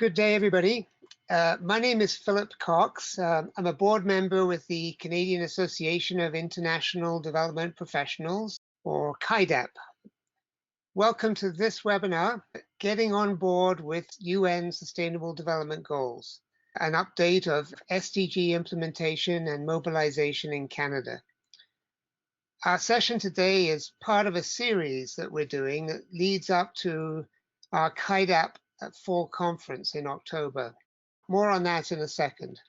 Good day, everybody. My name is Philip Cox. I'm a board member with the Canadian Association of International Development Professionals, or CAIDP. Welcome to this webinar, Getting on Board with UN Sustainable Development Goals, an update of SDG implementation and mobilization in Canada. Our session today is part of a series that we're doing that leads up to our CAIDP Fall Conference in October. More on that in a second.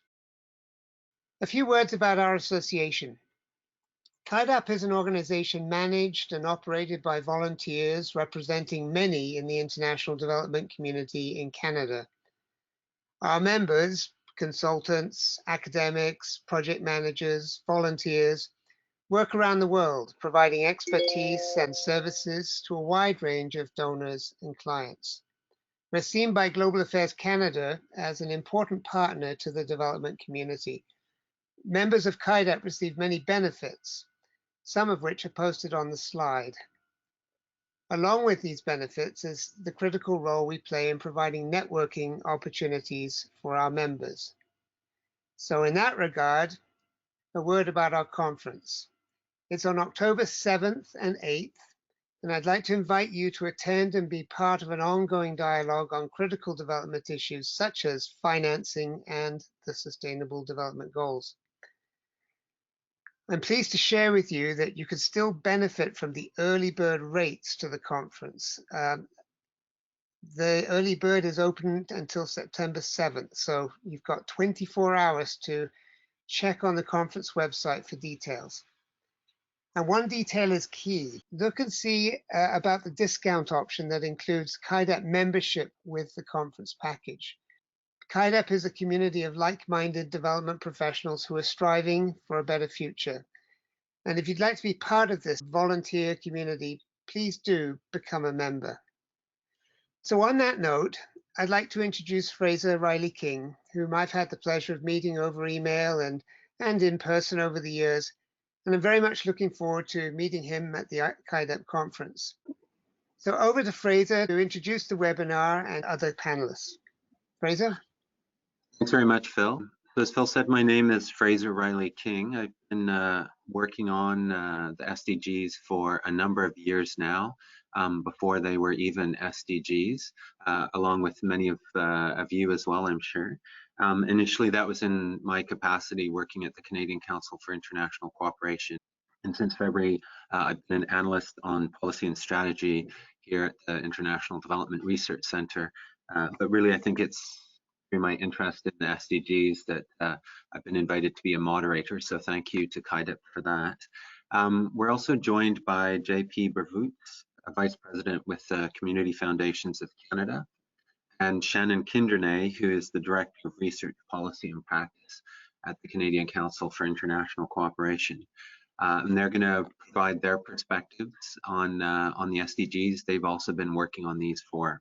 A few words about our association. CAIDP is an organization managed and operated by volunteers representing many in the international development community in Canada. Our members, consultants, academics, project managers, volunteers, work around the world providing expertise and services to a wide range of donors and clients. We're seen by Global Affairs Canada as an important partner to the development community. Members of CAIDP receive many benefits, some of which are posted on the slide. Along with these benefits is the critical role we play in providing networking opportunities for our members. So in that regard, a word about our conference. It's on October 7th and 8th. And I'd like to invite you to attend and be part of an ongoing dialogue on critical development issues such as financing and the Sustainable Development Goals. I'm pleased to share with you that you can still benefit from the early bird rates to the conference. The early bird is open until September 7th, so you've got 24 hours to check on the conference website for details. And one detail is key. Look and see about the discount option that includes CAIDP membership with the conference package. CAIDP is a community of like-minded development professionals who are striving for a better future. And if you'd like to be part of this volunteer community, please do become a member. So on that note, I'd like to introduce Fraser Riley-King, whom I've had the pleasure of meeting over email and in person over the years. And I'm very much looking forward to meeting him at the CAIDP conference. So over to Fraser to introduce the webinar and other panelists. Fraser? Thanks very much, Phil. So as Phil said, my name is Fraser Riley-King. I've been working on the SDGs for a number of years now, before they were even SDGs, along with many of you as well, I'm sure. Initially, that was in my capacity working at the Canadian Council for International Cooperation. And since February, I've been an analyst on policy and strategy here at the International Development Research Center. But really, I think it's through my interest in the SDGs that I've been invited to be a moderator. So thank you to CAIDP for that. We're also joined by JP Brevoort, a Vice President with Community Foundations of Canada, and Shannon Kindernay, who is the Director of Research Policy and Practice at the Canadian Council for International Cooperation. And they're going to provide their perspectives on the SDGs. They've also been working on these for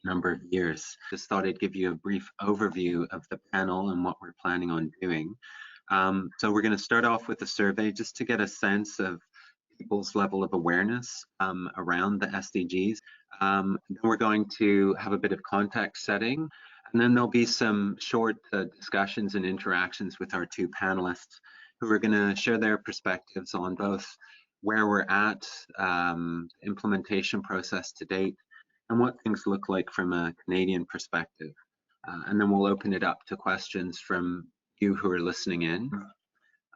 a number of years. Just thought I'd give you a brief overview of the panel and what we're planning on doing. So we're going to start off with a survey just to get a sense of people's level of awareness around the SDGs. Then we're going to have a bit of context setting, and then there'll be some short discussions and interactions with our two panelists who are going to share their perspectives on both where we're at, implementation process to date, and what things look like from a Canadian perspective. And then we'll open it up to questions from you who are listening in.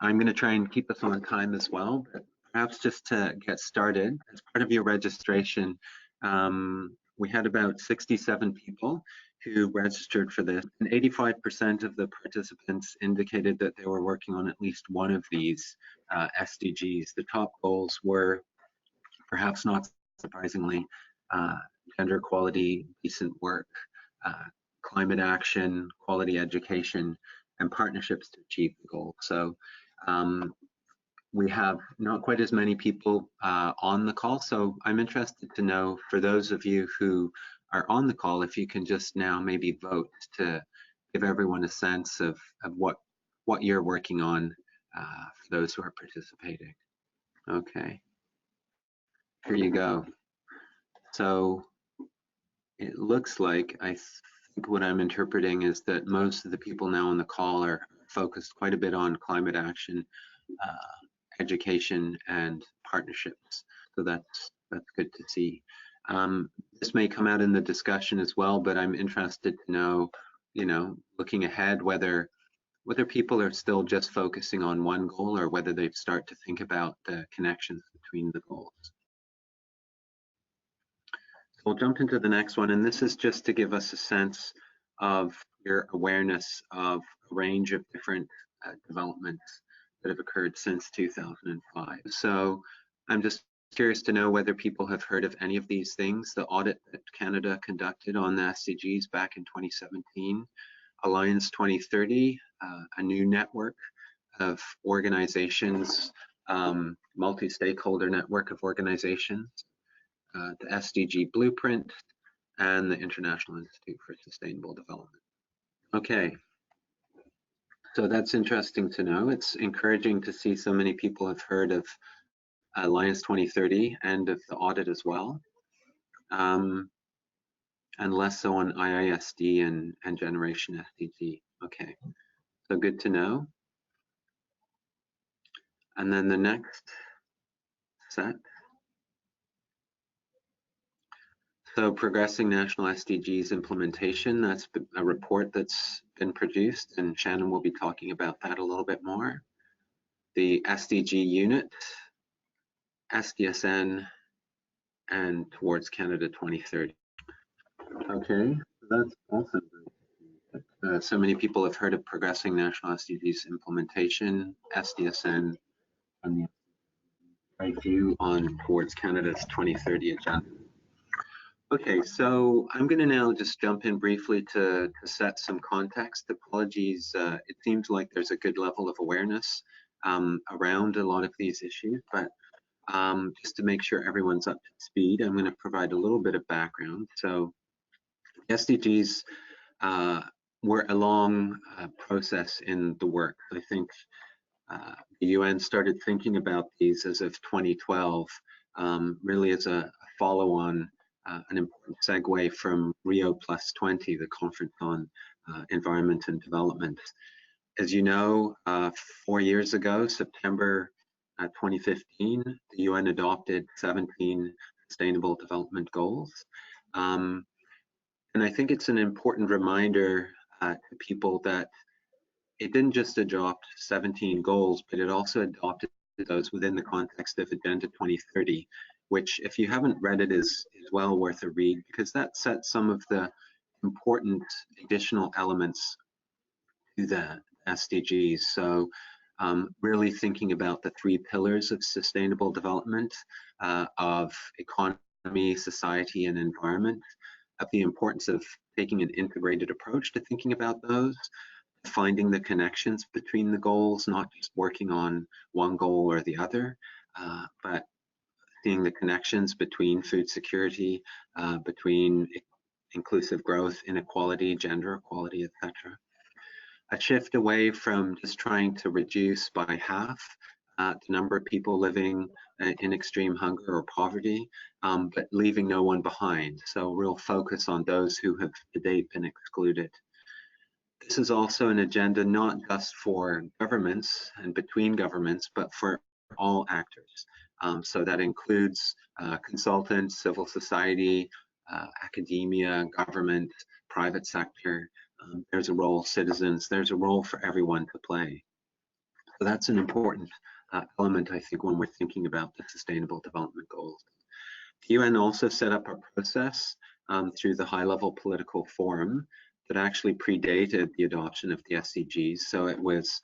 I'm going to try and keep us on time as well, but perhaps just to get started, as part of your registration, we had about 67 people who registered for this, and 85% of the participants indicated that they were working on at least one of these SDGs. The top goals were, perhaps not surprisingly, gender equality, decent work, climate action, quality education, and partnerships to achieve the goal. So we have not quite as many people on the call, so I'm interested to know, for those of you who are on the call, if you can just now maybe vote to give everyone a sense of what you're working on for those who are participating. Okay, here you go. So it looks like, I think what I'm interpreting is that most of the people now on the call are focused quite a bit on climate action, education, and partnerships. So that's good to see. This may come out in the discussion as well, but I'm interested to know, looking ahead, whether people are still just focusing on one goal or whether they start to think about the connections between the goals. So we'll jump into the next one, and this is just to give us a sense of your awareness of a range of different developments that have occurred since 2005. So I'm just curious to know whether people have heard of any of these things. The audit that Canada conducted on the SDGs back in 2017, Alliance 2030, a new network of organizations, multi-stakeholder network of organizations, the SDG Blueprint, and the International Institute for Sustainable Development. Okay, so that's interesting to know. It's encouraging to see so many people have heard of Alliance 2030 and of the audit as well, and less so on IISD and Generation SDG. Okay, so good to know. And then the next set. So progressing national SDGs implementation, that's a report that's been produced, and Shannon will be talking about that a little bit more. The SDG unit, SDSN, and Towards Canada 2030. Okay, that's awesome. So many people have heard of progressing national SDGs implementation, SDSN, and the right view on Towards Canada's 2030 agenda. Okay, so I'm going to now just jump in briefly to set some context. Apologies, it seems like there's a good level of awareness around a lot of these issues, but just to make sure everyone's up to speed, I'm going to provide a little bit of background. So SDGs were a long process in the work. I think the UN started thinking about these as of 2012, really as a follow-on, an important segue from Rio Plus 20, the conference on environment and development. As you know, 4 years ago, September 2015, the UN adopted 17 Sustainable Development Goals. And I think it's an important reminder to people that it didn't just adopt 17 goals, but it also adopted those within the context of Agenda 2030, which, if you haven't read it, is well worth a read, because that sets some of the important additional elements to the SDGs. So really thinking about the 3 pillars of sustainable development, of economy, society, and environment, of the importance of taking an integrated approach to thinking about those, finding the connections between the goals, not just working on one goal or the other, but seeing the connections between food security, between inclusive growth, inequality, gender equality, etc. A shift away from just trying to reduce by half the number of people living in extreme hunger or poverty, but leaving no one behind. So real focus on those who have to date been excluded. This is also an agenda not just for governments and between governments, but for all actors. So that includes consultants, civil society, academia, government, private sector. There's a role, citizens, there's a role for everyone to play. So that's an important element, I think, when we're thinking about the Sustainable Development Goals. The UN also set up a process through the high-level political forum that actually predated the adoption of the SDGs. So it was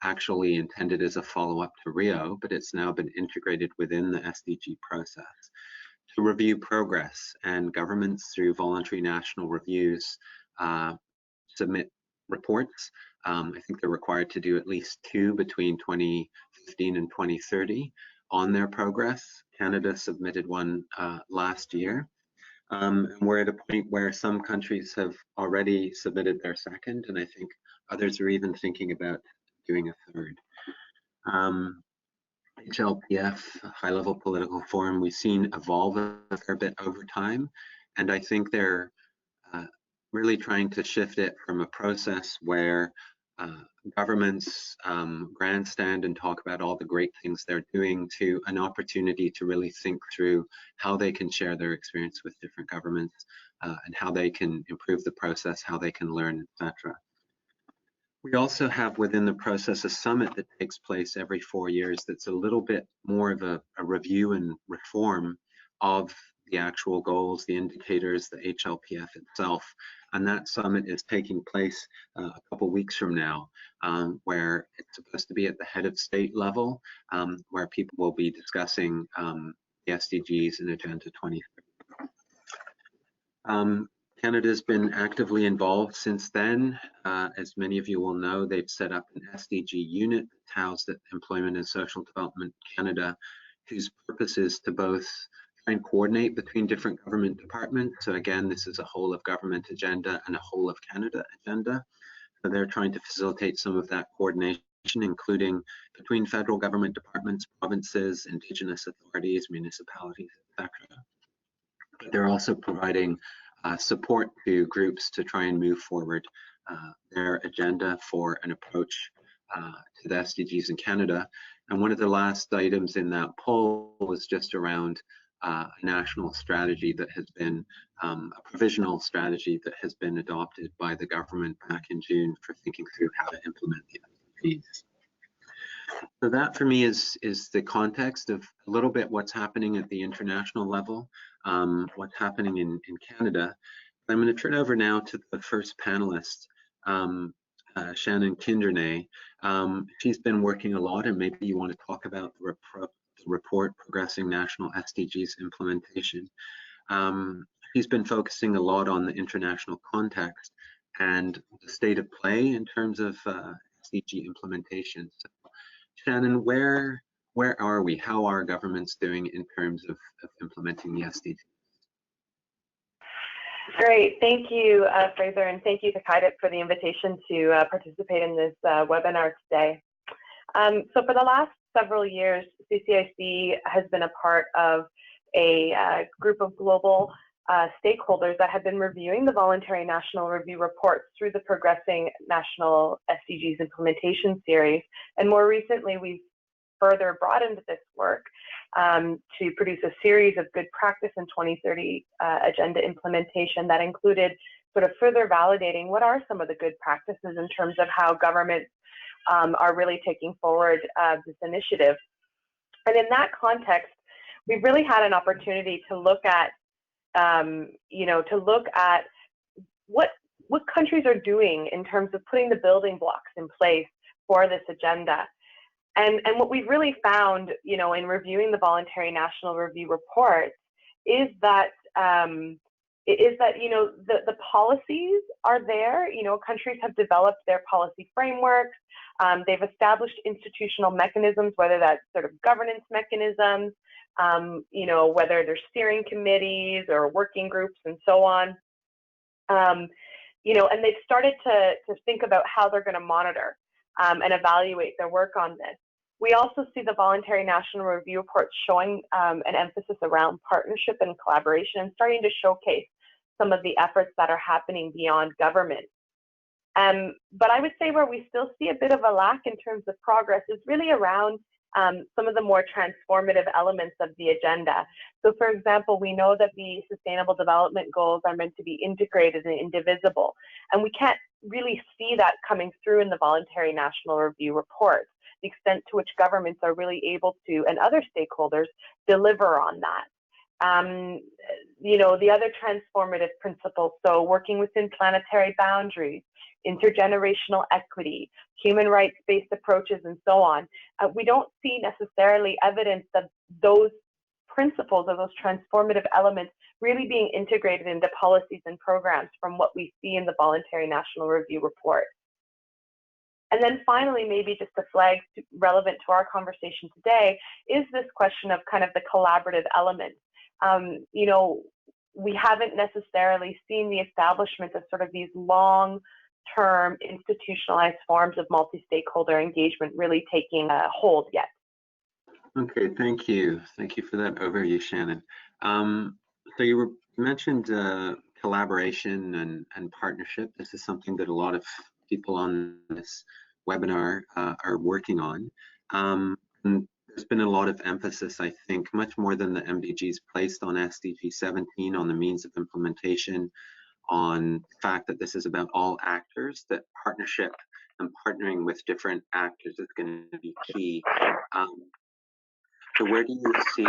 actually intended as a follow-up to Rio, but it's now been integrated within the SDG process to review progress, and governments through voluntary national reviews submit reports. I think they're required to do at least 2 between 2015 and 2030 on their progress. Canada submitted one last year. We're at a point where some countries have already submitted their second, and I think others are even thinking about doing a third. HLPF, high-level political forum, we've seen evolve a fair bit over time, and I think they're really trying to shift it from a process where governments grandstand and talk about all the great things they're doing to an opportunity to really think through how they can share their experience with different governments and how they can improve the process, how they can learn, etc. We also have within the process a summit that takes place every 4 years that's a little bit more of a review and reform of the actual goals, the indicators, the HLPF itself. And that summit is taking place a couple weeks from now, where it's supposed to be at the head of state level, where people will be discussing the SDGs and Agenda 2030. Canada's been actively involved since then. As many of you will know, they've set up an SDG unit housed at Employment and Social Development Canada, whose purpose is to both try and coordinate between different government departments. So again, this is a whole of government agenda and a whole of Canada agenda. So they're trying to facilitate some of that coordination, including between federal government departments, provinces, Indigenous authorities, municipalities, etc. But they're also providing support to groups to try and move forward their agenda for an approach to the SDGs in Canada. And one of the last items in that poll was just around a national strategy that has been a provisional strategy that has been adopted by the government back in June for thinking through how to implement the SDGs. So that for me is the context of a little bit what's happening at the international level, what's happening in Canada. I'm going to turn over now to the first panelist, Shannon Kindernay. She's been working a lot, and maybe you want to talk about the report Progressing National SDGs Implementation. She's been focusing a lot on the international context and the state of play in terms of SDG implementation. So, Shannon, where are we? How are governments doing in terms of implementing the SDGs? Great, thank you, Fraser, and thank you to CAIDP for the invitation to participate in this webinar today. So for the last several years, CCIC has been a part of a group of global stakeholders that have been reviewing the voluntary national review reports through the Progressing National SDGs Implementation Series. And more recently, we've further broadened this work to produce a series of good practice in 2030 agenda implementation that included sort of further validating what are some of the good practices in terms of how governments are really taking forward this initiative. And in that context, we've really had an opportunity to look at what countries are doing in terms of putting the building blocks in place for this agenda. And what we've really found, in reviewing the voluntary national review reports is that the policies are there. Countries have developed their policy frameworks. They've established institutional mechanisms, whether that's sort of governance mechanisms, whether they're steering committees or working groups and so on. And they've started to think about how they're going to monitor and evaluate their work on this. We also see the voluntary national review reports showing an emphasis around partnership and collaboration and starting to showcase some of the efforts that are happening beyond government. But I would say where we still see a bit of a lack in terms of progress is really around some of the more transformative elements of the agenda. So for example, we know that the Sustainable Development Goals are meant to be integrated and indivisible, and we can't really see that coming through in the voluntary national review reports, the extent to which governments are really able to, and other stakeholders, deliver on that. The other transformative principles, so working within planetary boundaries, intergenerational equity, human rights-based approaches, and so on. We don't see necessarily evidence of those principles or those transformative elements really being integrated into policies and programs from what we see in the voluntary national review report. And then finally, maybe just a flag relevant to our conversation today is this question of kind of the collaborative element. We haven't necessarily seen the establishment of sort of these long-term institutionalized forms of multi-stakeholder engagement really taking a hold yet. Okay, thank you. Thank you for that overview, Shannon. So you mentioned collaboration and partnership. This is something that a lot of people on this webinar are working on. And there's been a lot of emphasis, I think, much more than the MDGs, placed on SDG 17, on the means of implementation, on the fact that this is about all actors, that partnership and partnering with different actors is going to be key. So where do you see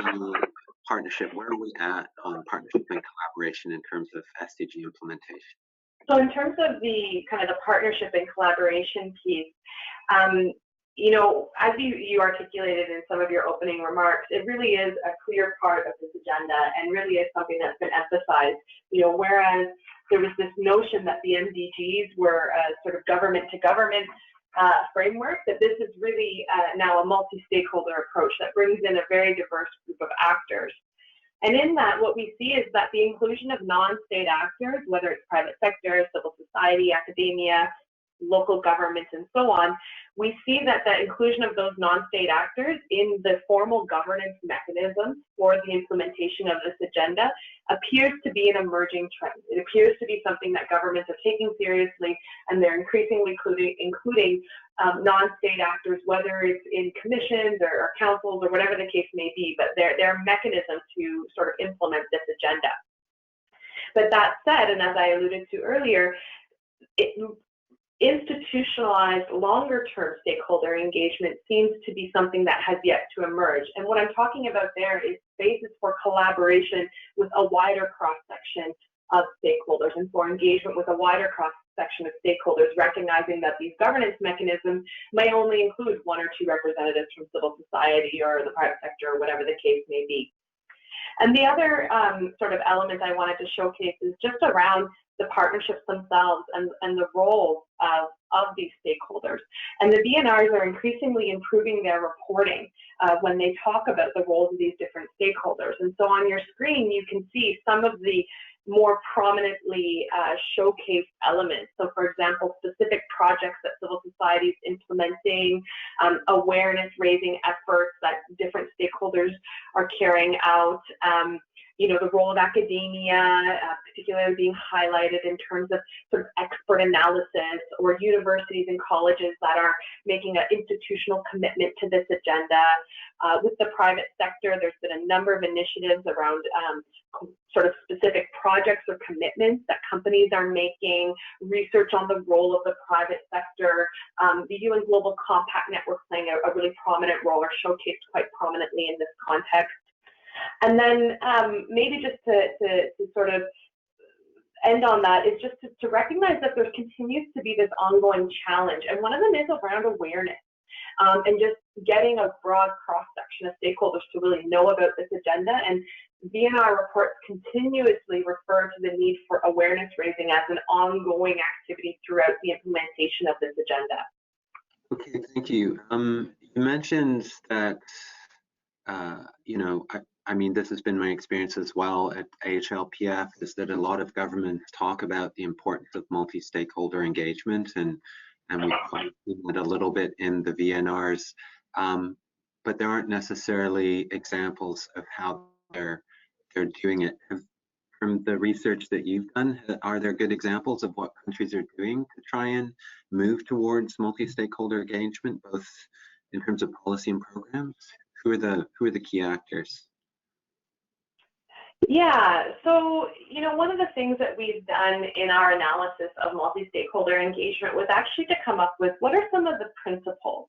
partnership? Where are we at on partnership and collaboration in terms of SDG implementation? So in terms of the kind of the partnership and collaboration piece, you know, as you articulated in some of your opening remarks, it really is a clear part of this agenda and really is something that's been emphasized. You know, whereas there was this notion that the MDGs were a sort of government-to-government framework, that this is really now a multi-stakeholder approach that brings in a very diverse group of actors. And in that, what we see is that the inclusion of non-state actors, whether it's private sector, civil society, academia, local governments, and so on, we see that the inclusion of those non-state actors in the formal governance mechanisms for the implementation of this agenda appears to be an emerging trend. It appears to be something that governments are taking seriously, and they're increasingly including non-state actors, whether it's in commissions or councils or whatever the case may be, but they're mechanisms to sort of implement this agenda. But that said, and as I alluded to earlier, institutionalized longer-term stakeholder engagement seems to be something that has yet to emerge. And what I'm talking about there is spaces for collaboration with a wider cross-section of stakeholders and for engagement with a wider cross-section of stakeholders, recognizing that these governance mechanisms may only include one or two representatives from civil society or the private sector or whatever the case may be. And the other sort of element I wanted to showcase is just around the partnerships themselves and the role of these stakeholders. And the VNRs are increasingly improving their reporting when they talk about the roles of these different stakeholders. And so on your screen, you can see some of the more prominently showcased elements. So for example, specific projects that civil society is implementing, awareness raising efforts that different stakeholders are carrying out, you know, the role of academia, particularly being highlighted in terms of sort of expert analysis, or universities and colleges that are making an institutional commitment to this agenda. With the private sector, there's been a number of initiatives around sort of specific projects or commitments that companies are making, research on the role of the private sector, the UN Global Compact Network playing a really prominent role, or showcased quite prominently in this context. And then maybe just to sort of end on that is just to recognize that there continues to be this ongoing challenge. And one of them is around awareness and just getting a broad cross-section of stakeholders to really know about this agenda. And VNR reports continuously refer to the need for awareness raising as an ongoing activity throughout the implementation of this agenda. Okay, thank you. You mentioned that, you know, I mean, this has been my experience as well at AHLPF, is that a lot of governments talk about the importance of multi-stakeholder engagement, and we've seen it a little bit in the VNRs, but there aren't necessarily examples of how they're doing it. From the research that you've done, are there good examples of what countries are doing to try and move towards multi-stakeholder engagement, both in terms of policy and programs? Who are the key actors? Yeah, so, you know, one of the things that we've done in our analysis of multi-stakeholder engagement was actually to come up with what are some of the principles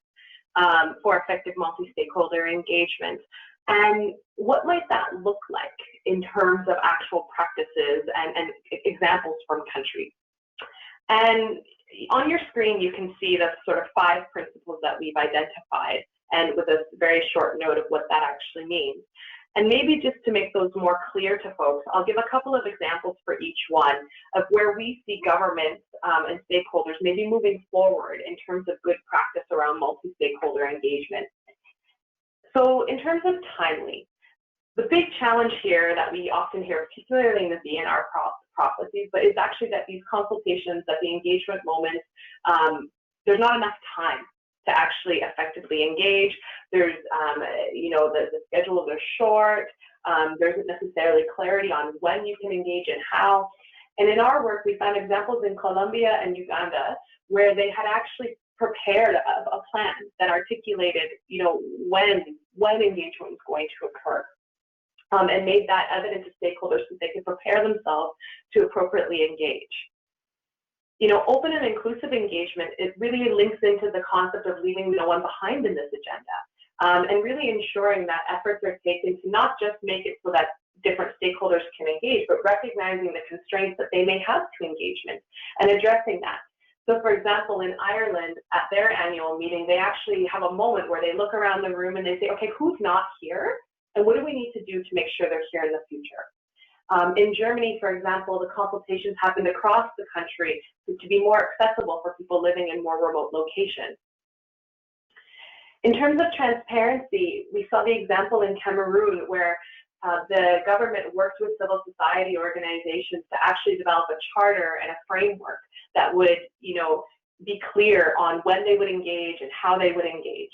for effective multi-stakeholder engagement, and what might that look like in terms of actual practices and examples from countries. And on your screen, you can see the sort of 5 principles that we've identified, and with a very short note of what that actually means. And maybe just to make those more clear to folks, I'll give a couple of examples for each one of where we see governments and stakeholders maybe moving forward in terms of good practice around multi-stakeholder engagement. So in terms of timely, the big challenge here that we often hear, particularly in the VNR processes, but is actually that these consultations, that the engagement moments, there's not enough time to actually effectively engage. There's, you know, the schedules are short. There isn't necessarily clarity on when you can engage and how. And in our work, we found examples in Colombia and Uganda where they had actually prepared a plan that articulated, when engagement was going to occur, and made that evident to stakeholders so they could prepare themselves to appropriately engage. Open and inclusive engagement, it really links into the concept of leaving no one behind in this agenda, and really ensuring that efforts are taken to not just make it so that different stakeholders can engage, but recognizing the constraints that they may have to engagement and addressing that. So for example, in Ireland, at their annual meeting, they actually have a moment where they look around the room and they say, okay, who's not here? And what do we need to do to make sure they're here in the future? In Germany, for example, the consultations happened across the country to be more accessible for people living in more remote locations. In terms of transparency, we saw the example in Cameroon where the government worked with civil society organizations to actually develop a charter and a framework that would, be clear on when they would engage and how they would engage.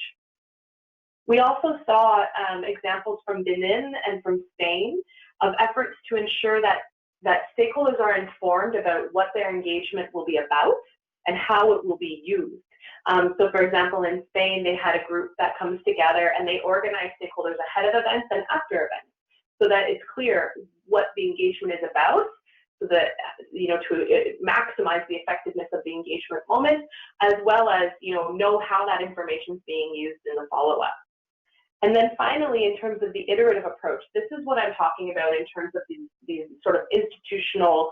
We also saw examples from Benin and from Spain of efforts to ensure that stakeholders are informed about what their engagement will be about and how it will be used. So for example, in Spain, they had a group that comes together and they organize stakeholders ahead of events and after events, so that it's clear what the engagement is about, so that, to maximize the effectiveness of the engagement moment, as well as, know how that information is being used in the follow-up. And then finally, in terms of the iterative approach, this is what I'm talking about in terms of these sort of institutional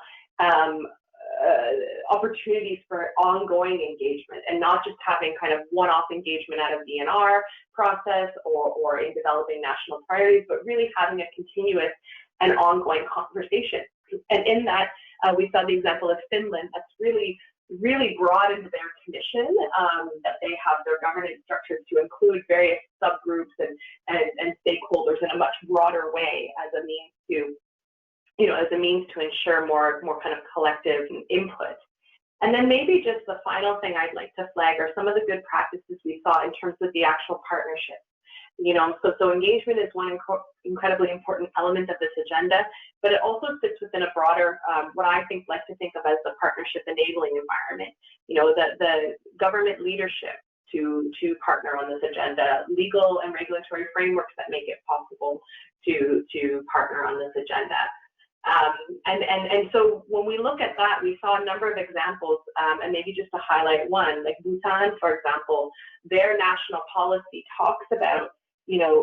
opportunities for ongoing engagement, and not just having kind of one-off engagement out of DNR process or in developing national priorities, but really having a continuous and ongoing conversation. And in that, we saw the example of Finland that's really broadened their commission, that they have their governance structures to include various subgroups and stakeholders in a much broader way as a means to ensure more kind of collective input. And then maybe just the final thing I'd like to flag are some of the good practices we saw in terms of the actual partnership. So engagement is one incredibly important element of this agenda, but it also fits within a broader, what I like to think of as the partnership enabling environment. The government leadership to partner on this agenda, legal and regulatory frameworks that make it possible to partner on this agenda. And so when we look at that, we saw a number of examples, and maybe just to highlight one, like Bhutan, for example, their national policy talks about,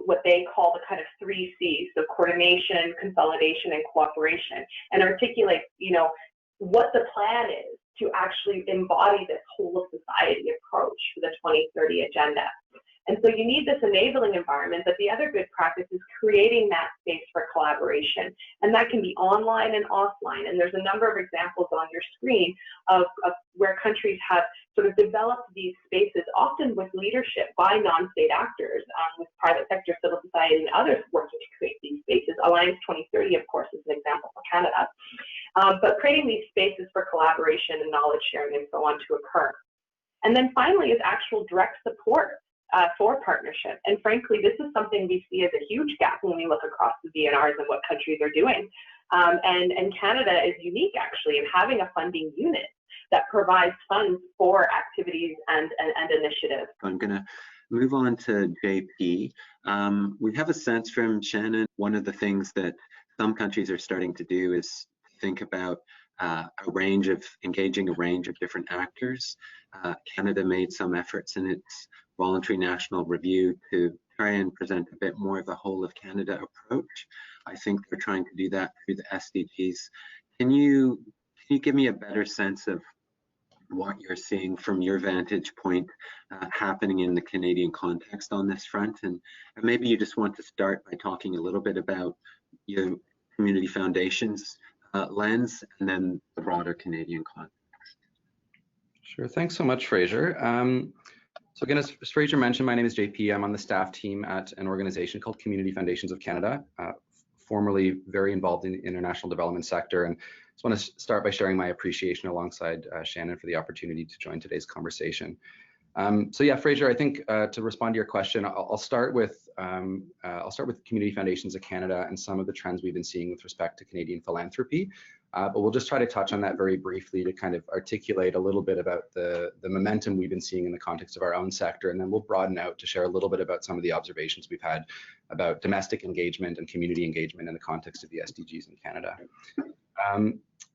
what they call the kind of 3 C's, so coordination, consolidation, and cooperation, and articulate, what the plan is to actually embody this whole of society approach for the 2030 agenda. And so you need this enabling environment, but the other good practice is creating that space for collaboration. And that can be online and offline. And there's a number of examples on your screen of where countries have sort of developed these spaces, often with leadership by non-state actors, with private sector, civil society, and others working to create these spaces. Alliance 2030, of course, is an example for Canada. But creating these spaces for collaboration and knowledge sharing and so on to occur. And then finally is actual direct support for partnership. And frankly, this is something we see as a huge gap when we look across the DNRs and what countries are doing. And Canada is unique, actually, in having a funding unit that provides funds for activities and initiatives. I'm going to move on to JP. We have a sense from Shannon, one of the things that some countries are starting to do is think about engaging a range of different actors. Canada made some efforts in its voluntary national review to try and present a bit more of a whole of Canada approach. I think they're trying to do that through the SDGs. Can you give me a better sense of what you're seeing from your vantage point happening in the Canadian context on this front? And maybe you just want to start by talking a little bit about your community foundations lens and then the broader Canadian context. Sure, thanks so much, Fraser. So again, as Fraser mentioned, my name is JP. I'm on the staff team at an organization called Community Foundations of Canada, formerly very involved in the international development sector. And just want to start by sharing my appreciation alongside Shannon for the opportunity to join today's conversation. So yeah, Fraser, I think to respond to your question, I'll start with Community Foundations of Canada and some of the trends we've been seeing with respect to Canadian philanthropy. but we'll just try to touch on that very briefly to kind of articulate a little bit about the momentum we've been seeing in the context of our own sector, and then we'll broaden out to share a little bit about some of the observations we've had about domestic engagement and community engagement in the context of the SDGs in Canada.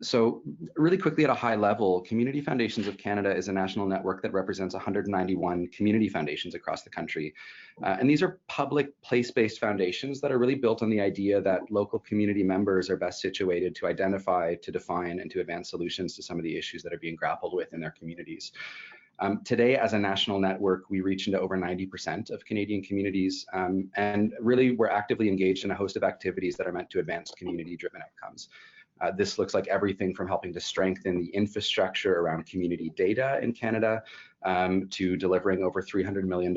So really quickly at a high level, Community Foundations of Canada is a national network that represents 191 community foundations across the country. And these are public place-based foundations that are really built on the idea that local community members are best situated to identify, to define, and to advance solutions to some of the issues that are being grappled with in their communities. Today, as a national network, we reach into over 90% of Canadian communities, and really we're actively engaged in a host of activities that are meant to advance community-driven outcomes. This looks like everything from helping to strengthen the infrastructure around community data in Canada to delivering over $300 million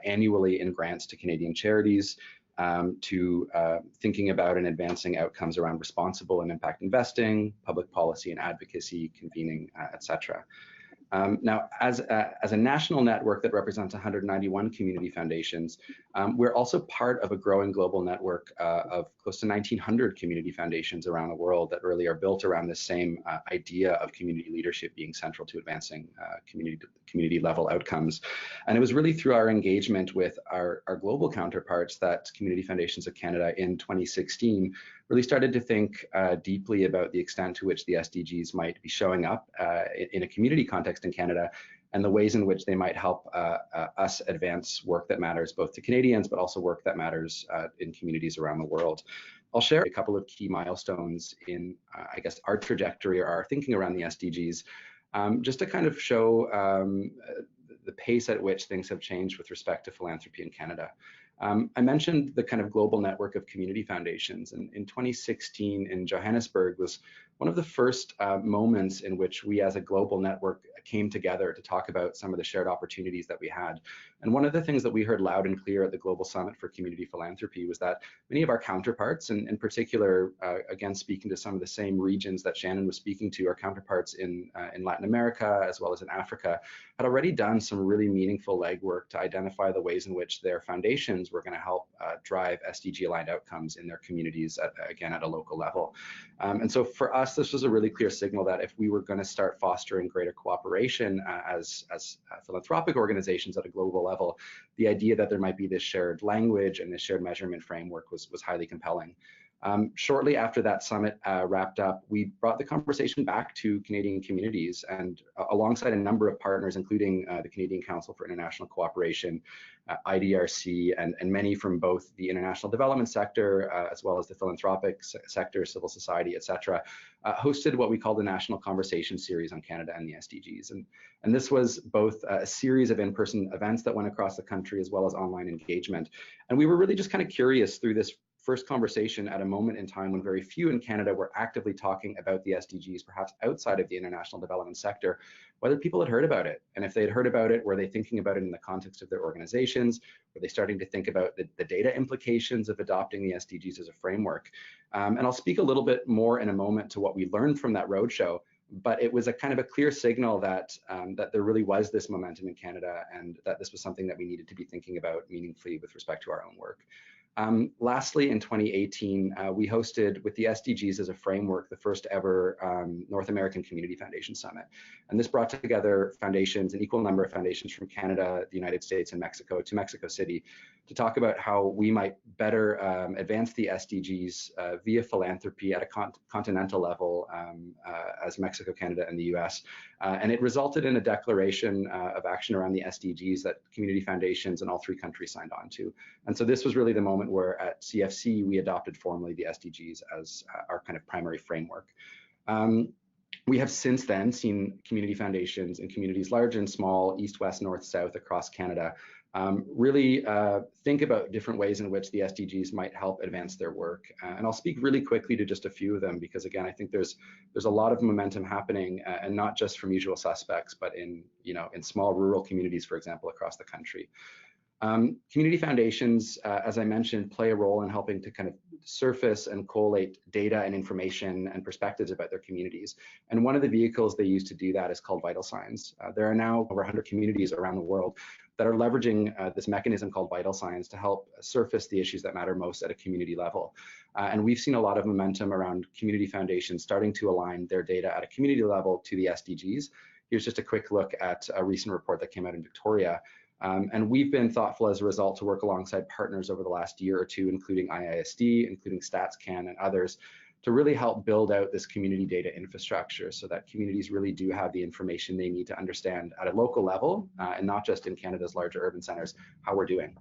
annually in grants to Canadian charities, to thinking about and advancing outcomes around responsible and impact investing, public policy and advocacy, convening, etc. Now, as a national network that represents 191 community foundations, we're also part of a growing global network of close to 1,900 community foundations around the world that really are built around the same idea of community leadership being central to advancing community level outcomes. And it was really through our engagement with our global counterparts that Community Foundations of Canada in 2016 really started to think deeply about the extent to which the SDGs might be showing up in a community context in Canada, and the ways in which they might help us advance work that matters both to Canadians, but also work that matters in communities around the world. I'll share a couple of key milestones in, I guess, our trajectory or our thinking around the SDGs, just to kind of show the pace at which things have changed with respect to philanthropy in Canada. I mentioned the kind of global network of community foundations, and in 2016 in Johannesburg was one of the first moments in which we as a global network came together to talk about some of the shared opportunities that we had. And one of the things that we heard loud and clear at the Global Summit for Community Philanthropy was that many of our counterparts, and in particular, again, speaking to some of the same regions that Shannon was speaking to, our counterparts in Latin America, as well as in Africa, had already done some really meaningful legwork to identify the ways in which their foundations were going to help drive SDG-aligned outcomes in their communities, again, at a local level. And so for us, this was a really clear signal that if we were going to start fostering greater cooperation as philanthropic organizations at a global level, the idea that there might be this shared language and this shared measurement framework was highly compelling. Shortly after that summit wrapped up, we brought the conversation back to Canadian communities, and alongside a number of partners, including the Canadian Council for International Cooperation, IDRC, and many from both the international development sector, as well as the philanthropic sector, civil society, etc., hosted what we call the National Conversation Series on Canada and the SDGs. And this was both a series of in-person events that went across the country, as well as online engagement. And we were really just kind of curious through this first conversation at a moment in time when very few in Canada were actively talking about the SDGs, perhaps outside of the international development sector, whether people had heard about it. And if they had heard about it, were they thinking about it in the context of their organizations? Were they starting to think about the data implications of adopting the SDGs as a framework? And I'll speak a little bit more in a moment to what we learned from that roadshow, but it was a kind of a clear signal that that there really was this momentum in Canada, and that this was something that we needed to be thinking about meaningfully with respect to our own work. Lastly, in 2018, we hosted, with the SDGs as a framework, the first ever North American Community Foundation Summit. And this brought together foundations, an equal number of foundations from Canada, the United States, and Mexico, to Mexico City, to talk about how we might better advance the SDGs via philanthropy at a continental level as Mexico, Canada, and the US. And it resulted in a declaration of action around the SDGs that community foundations in all three countries signed on to. And so this was really the moment where at CFC we adopted formally the SDGs as our kind of primary framework. We have since then seen community foundations in communities large and small, east, west, north, south, across Canada, really think about different ways in which the SDGs might help advance their work. And I'll speak really quickly to just a few of them, because again, I think there's a lot of momentum happening, and not just from usual suspects, but in small rural communities, for example, across the country. Community foundations, as I mentioned, play a role in helping to kind of surface and collate data and information and perspectives about their communities. And one of the vehicles they use to do that is called vital signs. There are now over 100 communities around the world that are leveraging this mechanism called vital signs to help surface the issues that matter most at a community level. And we've seen a lot of momentum around community foundations starting to align their data at a community level to the SDGs. Here's just a quick look at a recent report that came out in Victoria. And we've been thoughtful as a result to work alongside partners over the last year or two, including IISD, including StatsCan and others, to really help build out this community data infrastructure so that communities really do have the information they need to understand at a local level, and not just in Canada's larger urban centers, how we're doing.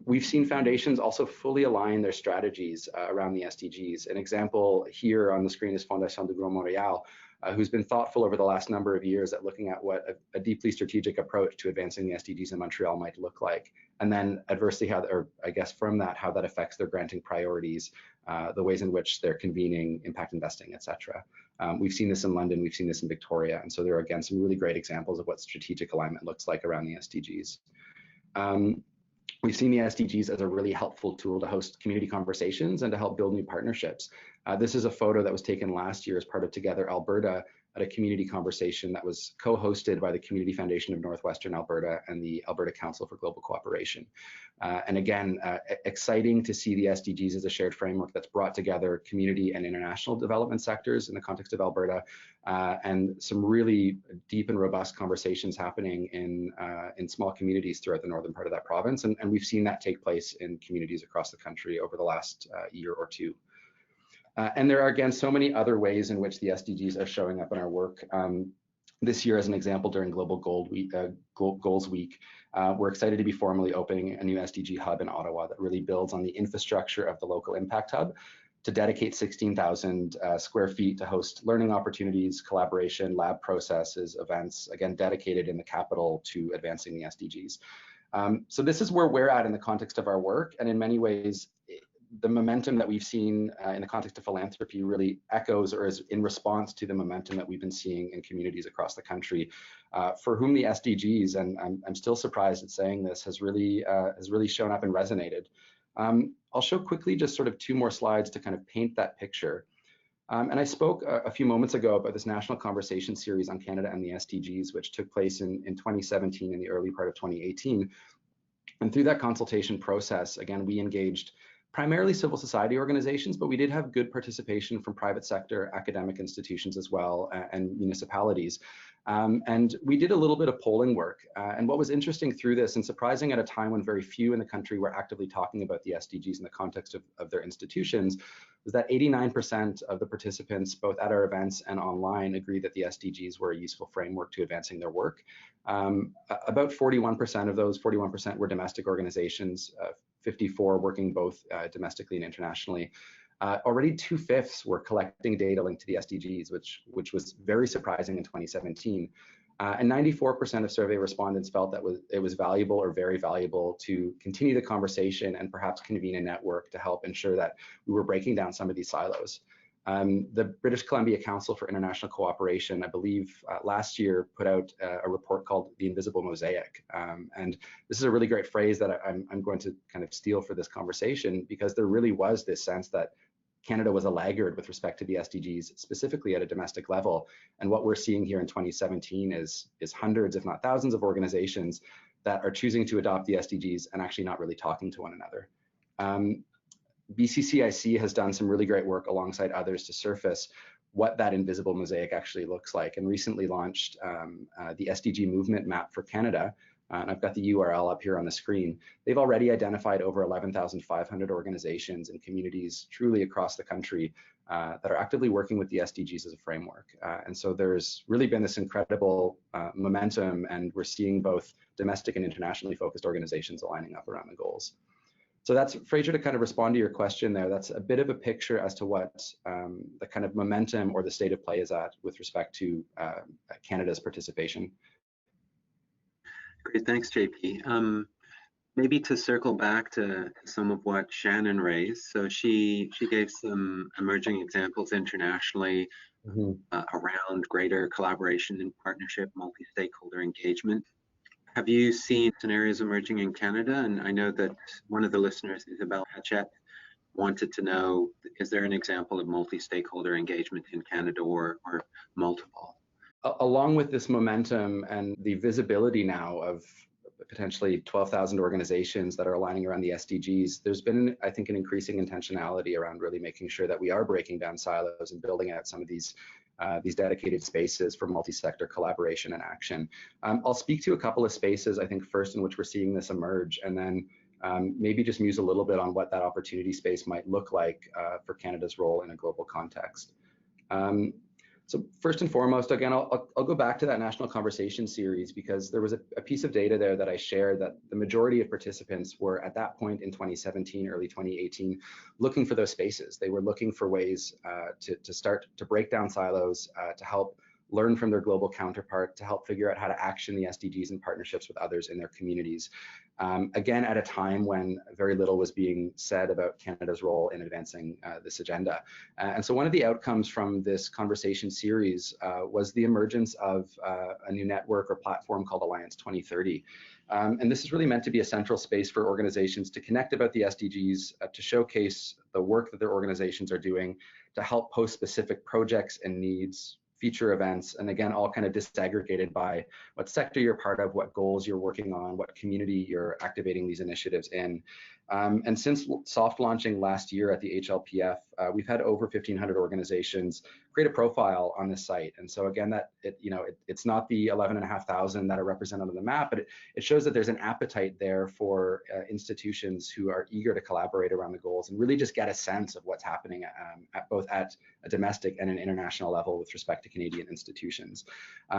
We've seen foundations also fully align their strategies around the SDGs. An example here on the screen is Fondation du Grand Montréal, who's been thoughtful over the last number of years at looking at what a deeply strategic approach to advancing the SDGs in Montreal might look like. And then adversely, how, or I guess from that, how that affects their granting priorities, the ways in which they're convening impact investing, et cetera. We've seen this in London, we've seen this in Victoria. And so there are, again, some really great examples of what strategic alignment looks like around the SDGs. We've seen the SDGs as a really helpful tool to host community conversations and to help build new partnerships. This is a photo that was taken last year as part of Together Alberta at a community conversation that was co-hosted by the Community Foundation of Northwestern Alberta and the Alberta Council for Global Cooperation. And again, exciting to see the SDGs as a shared framework that's brought together community and international development sectors in the context of Alberta, and some really deep and robust conversations happening in small communities throughout the northern part of that province. And we've seen that take place in communities across the country over the last year or two. And there are, again, so many other ways in which the SDGs are showing up in our work. This year, as an example, during Global Goals Week, we're excited to be formally opening a new SDG hub in Ottawa that really builds on the infrastructure of the local impact hub to dedicate 16,000 square feet to host learning opportunities, collaboration, lab processes, events, again, dedicated in the capital to advancing the SDGs. So this is where we're at in the context of our work, and in many ways, the momentum that we've seen in the context of philanthropy really echoes or is in response to the momentum that we've been seeing in communities across the country, for whom the SDGs, and I'm still surprised at saying this, has really shown up and resonated. I'll show quickly just sort of two more slides to kind of paint that picture. And I spoke a few moments ago about this national conversation series on Canada and the SDGs, which took place in 2017 and the early part of 2018. And through that consultation process, again, we engaged primarily civil society organizations, but we did have good participation from private sector, academic institutions as well, and municipalities. And we did a little bit of polling work. And what was interesting through this, and surprising at a time when very few in the country were actively talking about the SDGs in the context of their institutions, was that 89% of the participants, both at our events and online, agreed that the SDGs were a useful framework to advancing their work. About 41% of those, 41% were domestic organizations, 54 working both domestically and internationally. Already 2/5 were collecting data linked to the SDGs, which was very surprising in 2017. And 94% of survey respondents felt that it was valuable or very valuable to continue the conversation and perhaps convene a network to help ensure that we were breaking down some of these silos. The British Columbia Council for International Cooperation, I believe last year, put out a report called The Invisible Mosaic. And this is a really great phrase that I'm going to kind of steal for this conversation, because there really was this sense that Canada was a laggard with respect to the SDGs, specifically at a domestic level. And what we're seeing here in 2017 is hundreds, if not thousands, of organizations that are choosing to adopt the SDGs and actually not really talking to one another. BCCIC has done some really great work alongside others to surface what that invisible mosaic actually looks like, and recently launched the SDG Movement Map for Canada. And I've got the URL up here on the screen. They've already identified over 11,500 organizations and communities truly across the country that are actively working with the SDGs as a framework. And so there's really been this incredible momentum, and we're seeing both domestic and internationally focused organizations aligning up around the goals. So that's, Fraser, to kind of respond to your question there, that's a bit of a picture as to what the kind of momentum or the state of play is at with respect to Canada's participation. Great, thanks, JP. Maybe to circle back to some of what Shannon raised. So she gave some emerging examples internationally around greater collaboration and partnership, multi-stakeholder engagement. Have you seen scenarios emerging in Canada? And I know that one of the listeners, Isabel Hatchet, wanted to know, is there an example of multi-stakeholder engagement in Canada or multiple? Along with this momentum and the visibility now of potentially 12,000 organizations that are aligning around the SDGs, there's been, I think, an increasing intentionality around really making sure that we are breaking down silos and building out some of these dedicated spaces for multi-sector collaboration and action. I'll speak to a couple of spaces, I think, first in which we're seeing this emerge, and then maybe just muse a little bit on what that opportunity space might look like for Canada's role in a global context. So first and foremost, again, I'll go back to that National Conversation Series, because there was a piece of data there that I shared that the majority of participants were at that point in 2017, early 2018, looking for those spaces. They were looking for ways to start to break down silos, to help learn from their global counterpart, to help figure out how to action the SDGs in partnerships with others in their communities. Again, at a time when very little was being said about Canada's role in advancing this agenda. And so one of the outcomes from this conversation series was the emergence of a new network or platform called Alliance 2030. And this is really meant to be a central space for organizations to connect about the SDGs, to showcase the work that their organizations are doing, to help post specific projects and needs, feature events, and again, all kind of disaggregated by what sector you're part of, what goals you're working on, what community you're activating these initiatives in. And since soft launching last year at the HLPF, we've had over 1,500 organizations create a profile on this site. And so again, it's not the 11,500 that are represented on the map, but it shows that there's an appetite there for institutions who are eager to collaborate around the goals and really just get a sense of what's happening both at a domestic and an international level with respect to Canadian institutions.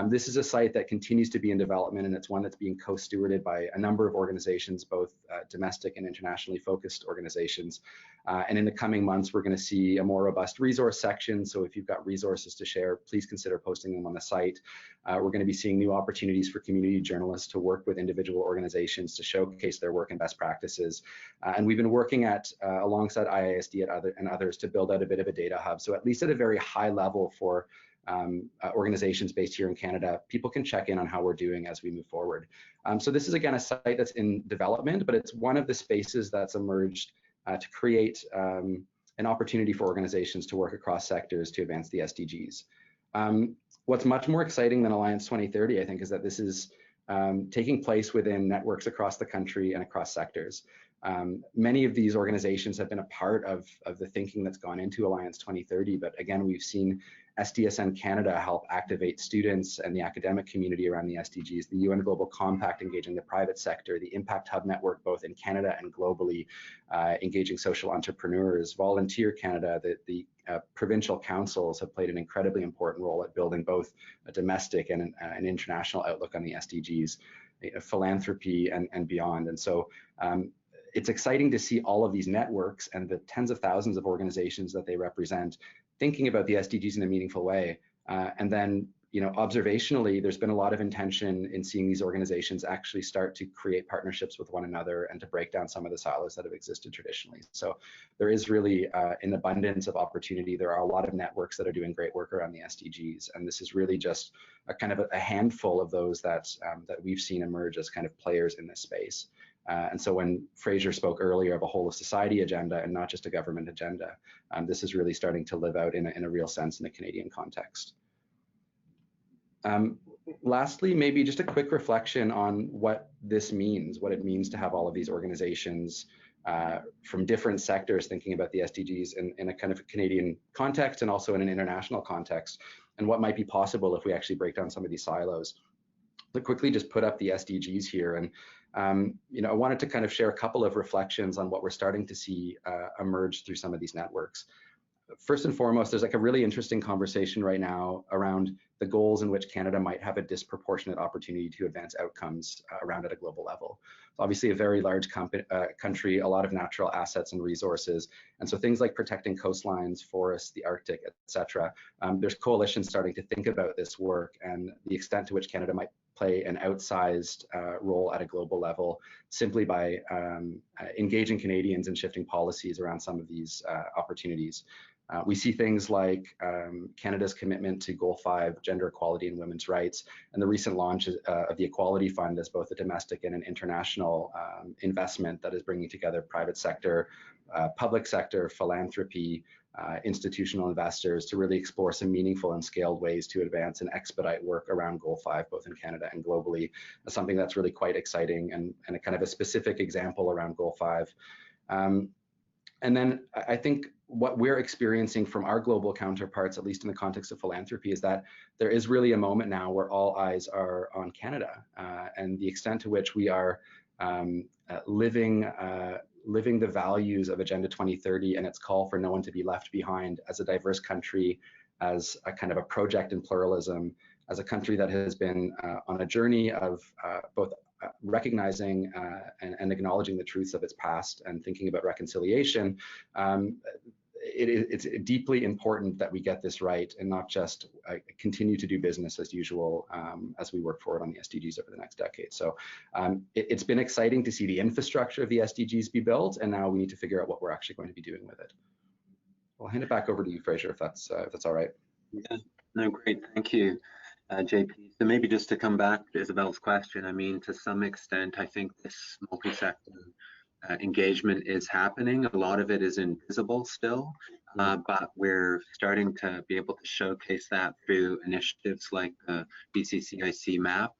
This is a site that continues to be in development, and it's one that's being co-stewarded by a number of organizations, both domestic and internationally focused organizations. And in the coming months, we're going to see a more robust resource section. So if you've got resources to share, please consider posting them on the site. We're going to be seeing new opportunities for community journalists to work with individual organizations to showcase their work and best practices. And we've been working alongside IISD and others to build out a bit of a data hub. So at least at a very high level for organizations based here in Canada, people can check in on how we're doing as we move forward. So this is, again, a site that's in development, but it's one of the spaces that's emerged to create an opportunity for organizations to work across sectors to advance the SDGs. What's much more exciting than Alliance 2030, I think, is that this is taking place within networks across the country and across sectors. Many of these organizations have been a part of the thinking that's gone into Alliance 2030, but again, we've seen SDSN Canada help activate students and the academic community around the SDGs, the UN Global Compact engaging the private sector, the Impact Hub Network both in Canada and globally engaging social entrepreneurs, Volunteer Canada, the provincial councils have played an incredibly important role at building both a domestic and an international outlook on the SDGs, philanthropy and beyond. And so it's exciting to see all of these networks and the tens of thousands of organizations that they represent thinking about the SDGs in a meaningful way. And then, observationally, there's been a lot of intention in seeing these organizations actually start to create partnerships with one another and to break down some of the silos that have existed traditionally. So there is really an abundance of opportunity. There are a lot of networks that are doing great work around the SDGs, and this is really just a kind of a handful of those that we've seen emerge as kind of players in this space. And so when Fraser spoke earlier of a whole of society agenda and not just a government agenda, this is really starting to live out in a real sense in a Canadian context. Lastly, maybe just a quick reflection on what this means, what it means to have all of these organizations from different sectors thinking about the SDGs in a kind of a Canadian context and also in an international context, and what might be possible if we actually break down some of these silos. I'll quickly just put up the SDGs here, and I wanted to kind of share a couple of reflections on what we're starting to see emerge through some of these networks. First and foremost, there's like a really interesting conversation right now around the goals in which Canada might have a disproportionate opportunity to advance outcomes around at a global level. So obviously a very large country, a lot of natural assets and resources. And so things like protecting coastlines, forests, the Arctic, et cetera. There's coalitions starting to think about this work and the extent to which Canada might play an outsized role at a global level simply by engaging Canadians and shifting policies around some of these opportunities. We see things like Canada's commitment to Goal 5, gender equality and women's rights, and the recent launch of the Equality Fund as both a domestic and an international investment that is bringing together private sector, public sector, philanthropy, institutional investors to really explore some meaningful and scaled ways to advance and expedite work around Goal 5, both in Canada and globally. That's something that's really quite exciting and a kind of a specific example around Goal 5. And then I think what we're experiencing from our global counterparts, at least in the context of philanthropy, is that there is really a moment now where all eyes are on Canada and the extent to which we are living the values of Agenda 2030 and its call for no one to be left behind as a diverse country, as a kind of a project in pluralism, as a country that has been on a journey of both recognizing and acknowledging the truths of its past and thinking about reconciliation. It's deeply important that we get this right and not just continue to do business as usual as we work forward on the SDGs over the next decade. So it's been exciting to see the infrastructure of the SDGs be built, and now we need to figure out what we're actually going to be doing with it. I'll hand it back over to you, Fraser, if that's all right. Yeah, no, great, thank you, JP. So maybe just to come back to Isabel's question, I mean, to some extent, I think this multi-sector engagement is happening. A lot of it is invisible still, but we're starting to be able to showcase that through initiatives like the BCCIC map,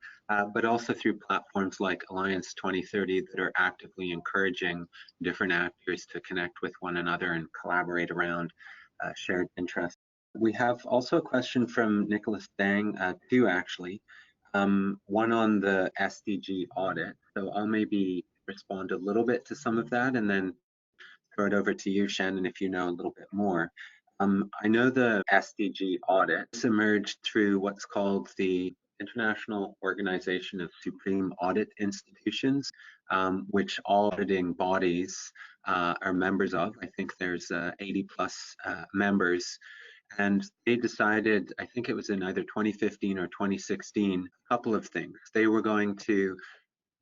but also through platforms like Alliance 2030 that are actively encouraging different actors to connect with one another and collaborate around shared interests. We have also a question from Nicholas Dang, two actually, one on the SDG audit. So I'll maybe respond a little bit to some of that and then throw it over to you, Shannon, if you know a little bit more. I know the SDG audit emerged through what's called the International Organization of Supreme Audit Institutions, which all auditing bodies are members of. I think there's 80 plus members. And they decided, I think it was in either 2015 or 2016, a couple of things. They were going to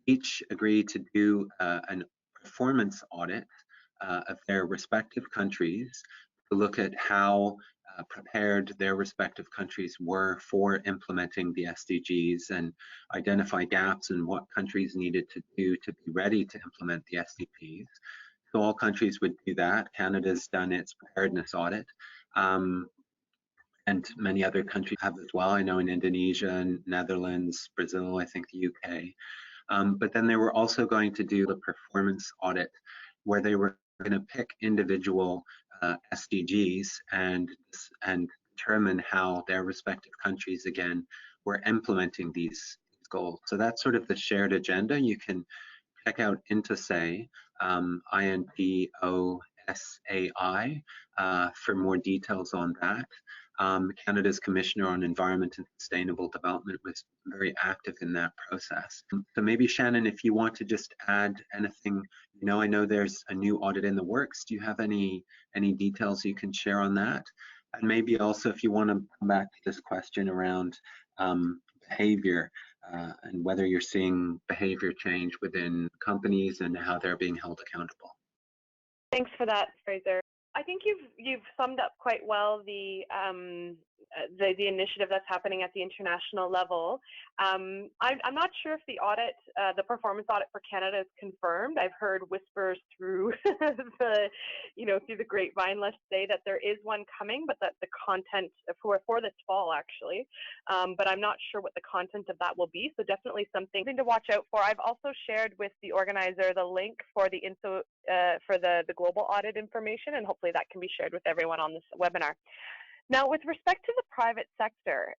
each agree to do a performance audit of their respective countries to look at how prepared their respective countries were for implementing the SDGs and identify gaps in what countries needed to do to be ready to implement the SDGs. So all countries would do that. Canada's done its preparedness audit. And many other countries have as well. I know in Indonesia, Netherlands, Brazil, I think the UK. But then they were also going to do the performance audit where they were going to pick individual SDGs and determine how their respective countries, again, were implementing these goals. So that's sort of the shared agenda. You can check out INTOSAI, INPOSAI, for more details on that. Canada's Commissioner on Environment and Sustainable Development was very active in that process. So maybe Shannon, if you want to just add anything, you know, I know there's a new audit in the works. Do you have any details you can share on that? And maybe also if you want to come back to this question around behavior and whether you're seeing behavior change within companies and how they're being held accountable. Thanks for that, Fraser. I think you've summed up quite well the initiative that's happening at the international level. I'm not sure if the audit, the performance audit for Canada is confirmed. I've heard whispers through through the grapevine, let's say, that there is one coming, but that the content for this fall actually. But I'm not sure what the content of that will be. So definitely something to watch out for. I've also shared with the organizer the link for the the global audit information, and hopefully that can be shared with everyone on this webinar. Now, with respect to the private sector,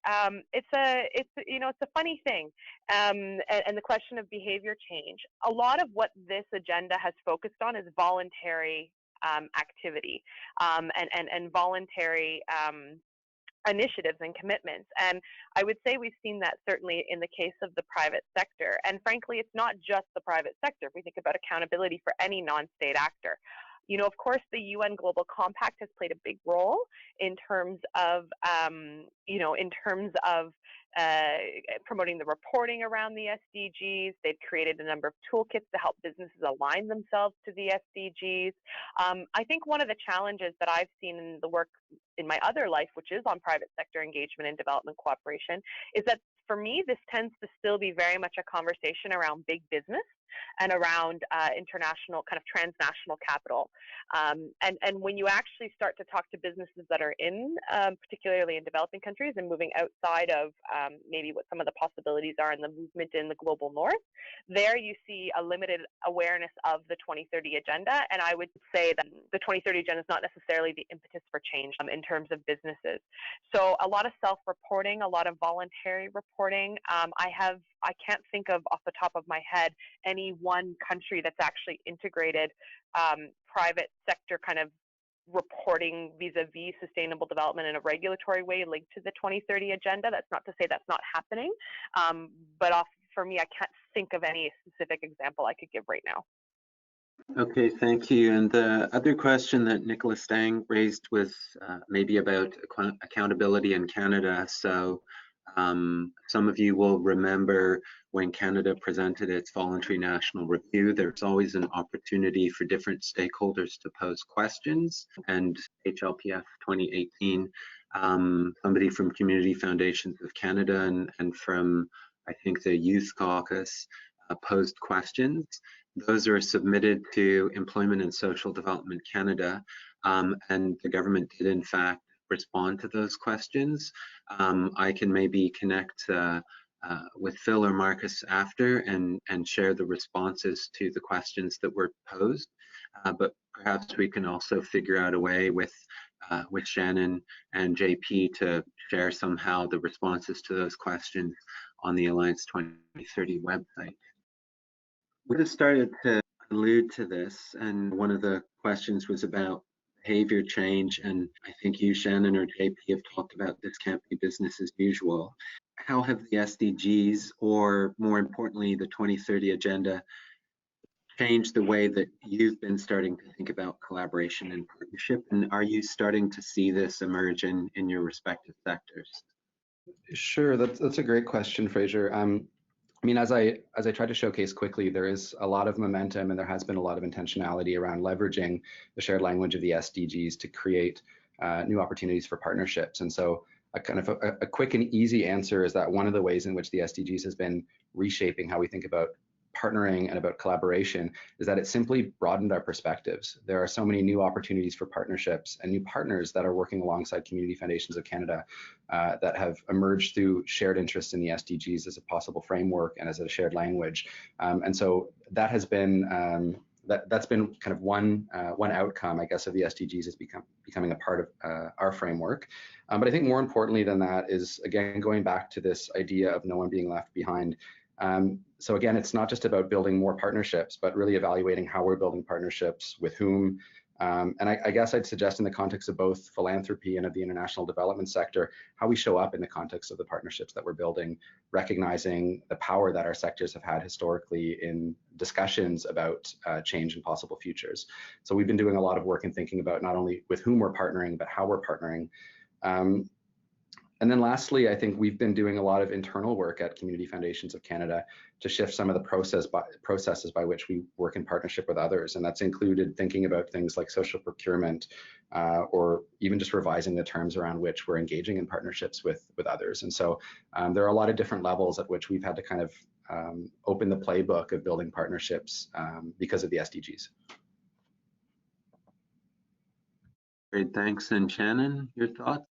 it's a funny thing, and the question of behavior change. A lot of what this agenda has focused on is voluntary activity and voluntary initiatives and commitments. And I would say we've seen that certainly in the case of the private sector. And frankly, it's not just the private sector. If we think about accountability for any non-state actor. You know, of course, the UN Global Compact has played a big role in terms of, promoting the reporting around the SDGs. They've created a number of toolkits to help businesses align themselves to the SDGs. I think one of the challenges that I've seen in the work in my other life, which is on private sector engagement and development cooperation, is that for me, this tends to still be very much a conversation around big business and around international, kind of transnational capital. And when you actually start to talk to businesses that are in, particularly in developing countries and moving outside of maybe what some of the possibilities are in the movement in the global north, there you see a limited awareness of the 2030 agenda. And I would say that the 2030 agenda is not necessarily the impetus for change in terms of businesses. So a lot of self-reporting, a lot of voluntary reporting. I can't think of off the top of my head any one country that's actually integrated private sector kind of reporting vis-a-vis sustainable development in a regulatory way linked to the 2030 agenda. That's not to say that's not happening, but for me, I can't think of any specific example I could give right now. Okay, thank you. And the other question that Nicholas Stang raised was maybe about accountability in Canada. So some of you will remember when Canada presented its voluntary national review, there's always an opportunity for different stakeholders to pose questions. And HLPF 2018, somebody from Community Foundations of Canada and from, I think, the Youth Caucus posed questions. Those are submitted to Employment and Social Development Canada, and the government did in fact respond to those questions. I can maybe connect with Phil or Marcus after and share the responses to the questions that were posed, but perhaps we can also figure out a way with Shannon and JP to share somehow the responses to those questions on the Alliance 2030 website. We just started to allude to this, and one of the questions was about behavior change, and I think you, Shannon, or JP have talked about this can't be business as usual. How have the SDGs, or more importantly, the 2030 agenda, changed the way that you've been starting to think about collaboration and partnership? And are you starting to see this emerge in your respective sectors? Sure, that's a great question, Fraser. I mean, as I tried to showcase quickly, there is a lot of momentum and there has been a lot of intentionality around leveraging the shared language of the SDGs to create new opportunities for partnerships. And so a quick and easy answer is that one of the ways in which the SDGs has been reshaping how we think about partnering and about collaboration is that it simply broadened our perspectives. There are so many new opportunities for partnerships and new partners that are working alongside Community Foundations of Canada that have emerged through shared interest in the SDGs as a possible framework and as a shared language. And so that has been that's been kind of one outcome, I guess, of the SDGs is becoming a part of our framework. But I think more importantly than that is, again, going back to this idea of no one being left behind. So again, it's not just about building more partnerships, but really evaluating how we're building partnerships with whom. And I guess I'd suggest in the context of both philanthropy and of the international development sector, how we show up in the context of the partnerships that we're building, recognizing the power that our sectors have had historically in discussions about change and possible futures. So we've been doing a lot of work in thinking about not only with whom we're partnering, but how we're partnering. And then lastly, I think we've been doing a lot of internal work at Community Foundations of Canada to shift some of the processes by which we work in partnership with others. And that's included thinking about things like social procurement, or even just revising the terms around which we're engaging in partnerships with others. And so there are a lot of different levels at which we've had to kind of open the playbook of building partnerships because of the SDGs. Great, thanks. And Shannon, your thoughts?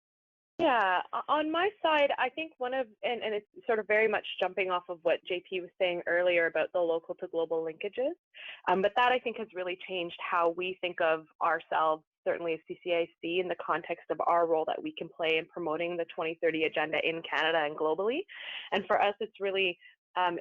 Yeah, on my side, I think and it's sort of very much jumping off of what JP was saying earlier about the local to global linkages, but that I think has really changed how we think of ourselves, certainly as CCIC, in the context of our role that we can play in promoting the 2030 agenda in Canada and globally. And for us, it's really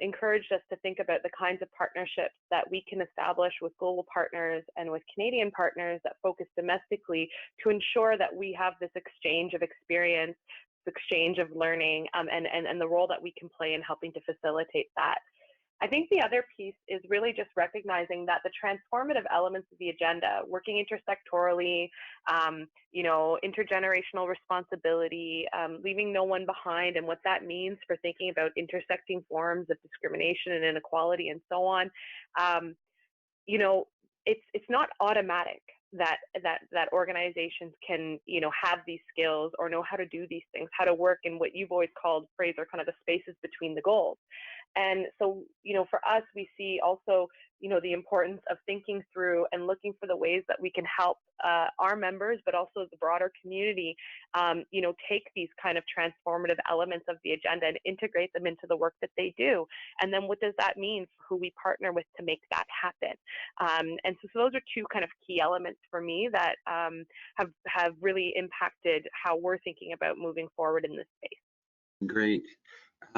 encouraged us to think about the kinds of partnerships that we can establish with global partners and with Canadian partners that focus domestically to ensure that we have this exchange of experience, this exchange of learning, and the role that we can play in helping to facilitate that. I think the other piece is really just recognizing that the transformative elements of the agenda, working intersectorally, you know, intergenerational responsibility, leaving no one behind, and what that means for thinking about intersecting forms of discrimination and inequality and so on. You know, it's not automatic that organizations can, you know, have these skills or know how to do these things, how to work in what you've always called, Fraser, kind of the spaces between the goals. And so, you know, for us, we see also, you know, the importance of thinking through and looking for the ways that we can help our members, but also the broader community, you know, take these kind of transformative elements of the agenda and integrate them into the work that they do. And then what does that mean for who we partner with to make that happen? And so those are two kind of key elements for me that have really impacted how we're thinking about moving forward in this space. Great.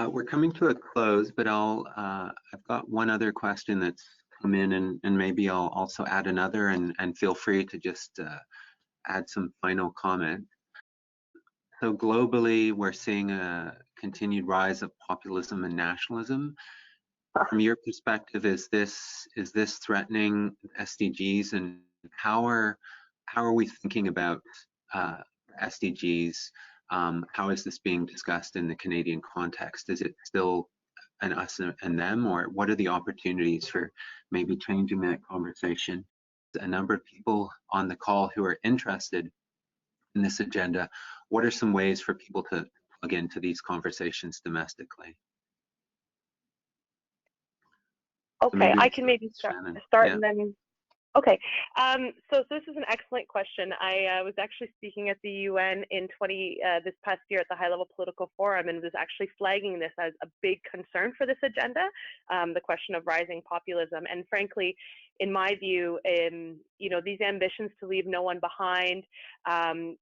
We're coming to a close, but I've got one other question that's come in, and maybe I'll also add another, and feel free to just add some final comment. So globally, we're seeing a continued rise of populism and nationalism. From your perspective, is this threatening SDGs, and how are we thinking about SDGs? How is this being discussed in the Canadian context? Is it still an us and them, or what are the opportunities for maybe changing that conversation? A number of people on the call who are interested in this agenda. What are some ways for people to plug into these conversations domestically? Okay, so I can maybe start yeah. And then. Okay, so this is an excellent question. I was actually speaking at the UN in this past year at the High Level Political Forum, and was actually flagging this as a big concern for this agenda, the question of rising populism. And frankly, in my view, you know, these ambitions to leave no one behind,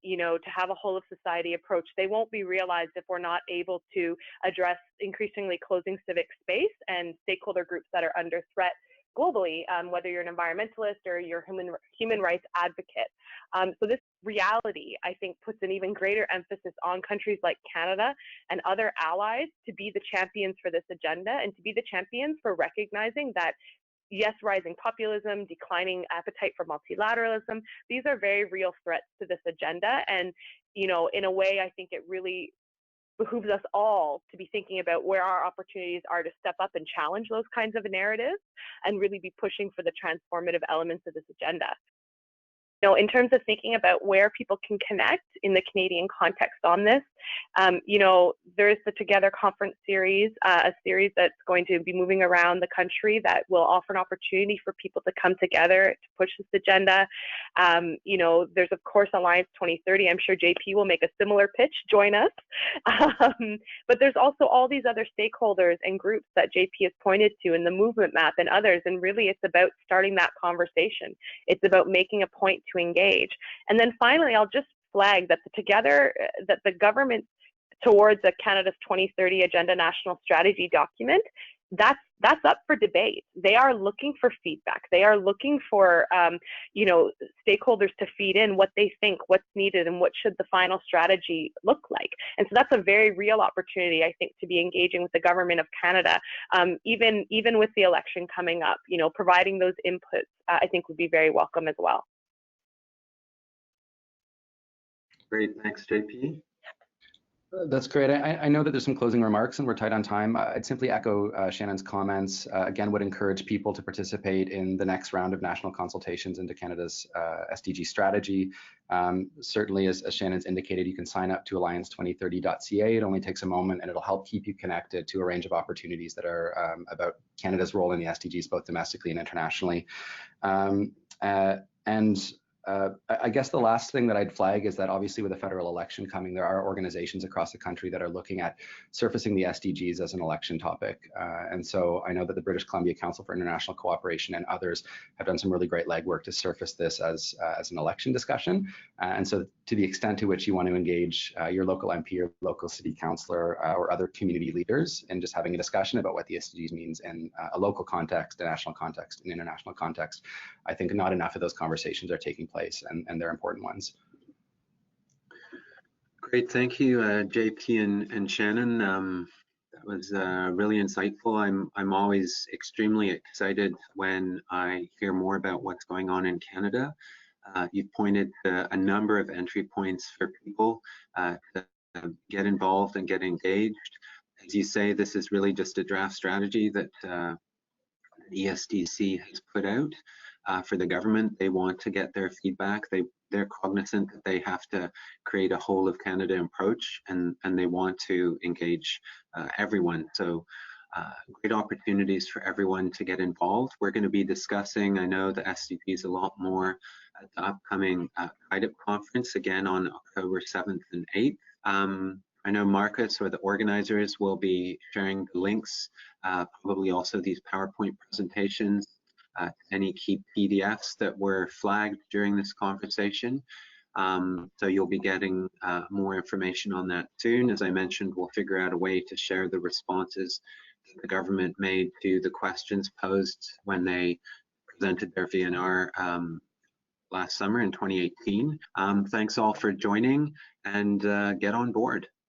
you know, to have a whole of society approach, they won't be realized if we're not able to address increasingly closing civic space and stakeholder groups that are under threat globally, whether you're an environmentalist or you're human rights advocate. So this reality, I think, puts an even greater emphasis on countries like Canada and other allies to be the champions for this agenda, and to be the champions for recognizing that, yes, rising populism, declining appetite for multilateralism, these are very real threats to this agenda. And, you know, in a way, I think it really behooves us all to be thinking about where our opportunities are to step up and challenge those kinds of narratives and really be pushing for the transformative elements of this agenda. You know, in terms of thinking about where people can connect in the Canadian context on this, you know, there's the Together Conference series, a series that's going to be moving around the country that will offer an opportunity for people to come together to push this agenda. You know, there's of course Alliance 2030. I'm sure JP will make a similar pitch, join us. But there's also all these other stakeholders and groups that JP has pointed to in the movement map and others. And really it's about starting that conversation. It's about making a point to engage. And then finally, I'll just flag that the government towards a Canada's 2030 Agenda National Strategy document, that's up for debate. They are looking for feedback. They are looking for you know, stakeholders to feed in what they think, what's needed, and what should the final strategy look like. And so that's a very real opportunity, I think, to be engaging with the government of Canada, even with the election coming up. You know, providing those inputs, I think, would be very welcome as well. Great, thanks, JP. That's great. I know that there's some closing remarks and we're tight on time. I'd simply echo Shannon's comments. Again, would encourage people to participate in the next round of national consultations into Canada's SDG strategy. Certainly, as Shannon's indicated, you can sign up to alliance2030.ca. It only takes a moment and it'll help keep you connected to a range of opportunities that are about Canada's role in the SDGs, both domestically and internationally. I guess the last thing that I'd flag is that obviously with the federal election coming, there are organizations across the country that are looking at surfacing the SDGs as an election topic. And so I know that the British Columbia Council for International Cooperation and others have done some really great legwork to surface this as an election discussion. And so to the extent to which you want to engage your local MP or local city councillor or other community leaders in just having a discussion about what the SDGs means in a local context, a national context, an international context, I think not enough of those conversations are taking place, and they're important ones. Great, thank you, JP and Shannon. That was really insightful. I'm always extremely excited when I hear more about what's going on in Canada. You've pointed to a number of entry points for people to get involved and get engaged. As you say, this is really just a draft strategy that ESDC has put out for the government. They want to get their feedback. They're cognizant that they have to create a whole of Canada approach, and they want to engage everyone. So great opportunities for everyone to get involved. We're going to be discussing, I know, the SDGs a lot more at the upcoming CAIDP conference, again on October 7th and 8th. I know Marcus or the organizers will be sharing the links, probably also these PowerPoint presentations, any key PDFs that were flagged during this conversation. So you'll be getting more information on that soon. As I mentioned, we'll figure out a way to share the responses that the government made to the questions posed when they presented their VNR last summer in 2018. Thanks all for joining, and get on board.